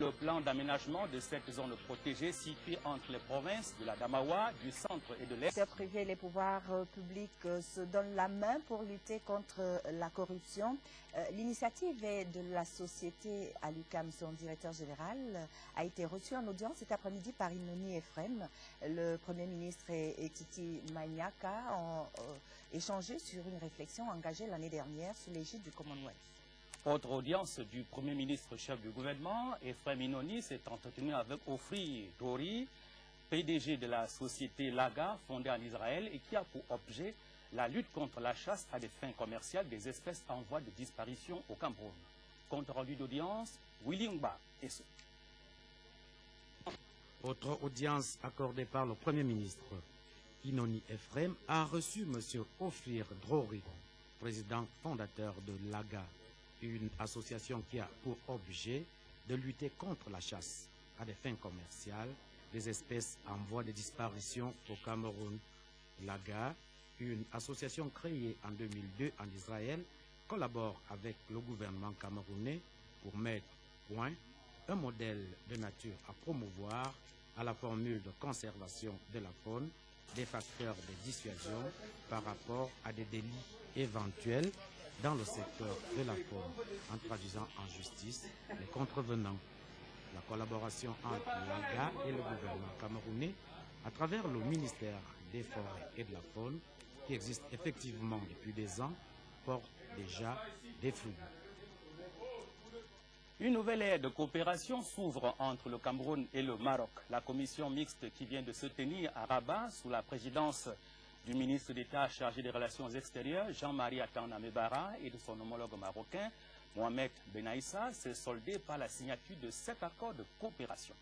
le plan d'aménagement de cette zone protégée située entre les provinces de la Damawa, du centre et de l'Est. Les privés et les pouvoirs publics se donnent la main pour lutter contre la corruption. L'initiative de la société à l'UQAM, son directeur général, a été reçue en audience cet après-midi par Inoni Ephraim. Le Premier ministre et Titi Maniaka ont échangé sur une réflexion engagée l'année dernière sous l'égide du Commonwealth. Autre audience du Premier ministre chef du gouvernement, Ephraim Inoni s'est entretenu avec Ofri Dori, PDG de la société Laga, fondée en Israël et qui a pour objet la lutte contre la chasse à des fins commerciales des espèces en voie de disparition au Cameroun. Compte rendu d'audience, Willy Ngba et ce. Autre audience accordée par le Premier ministre, Inoni Ephraim a reçu M. Ofir Drori, président fondateur de Laga, une association qui a pour objet de lutter contre la chasse à des fins commerciales des espèces en voie de disparition au Cameroun. Laga, une association créée en 2002 en Israël, collabore avec le gouvernement camerounais pour mettre au point un modèle de nature à promouvoir à la formule de conservation de la faune, des facteurs de dissuasion par rapport à des délits éventuels dans le secteur de la faune, en traduisant en justice les contrevenants. La collaboration entre l'AGA et le gouvernement camerounais à travers le ministère des Forêts et de la Faune, qui existe effectivement depuis des ans, porte déjà des fruits. Une nouvelle ère de coopération s'ouvre entre le Cameroun et le Maroc. La commission mixte qui vient de se tenir à Rabat sous la présidence du ministre d'État chargé des Relations extérieures, Jean-Marie Atanda Mebara, et de son homologue marocain, Mohamed Benaïssa, s'est soldée par la signature de 7 accords de coopération.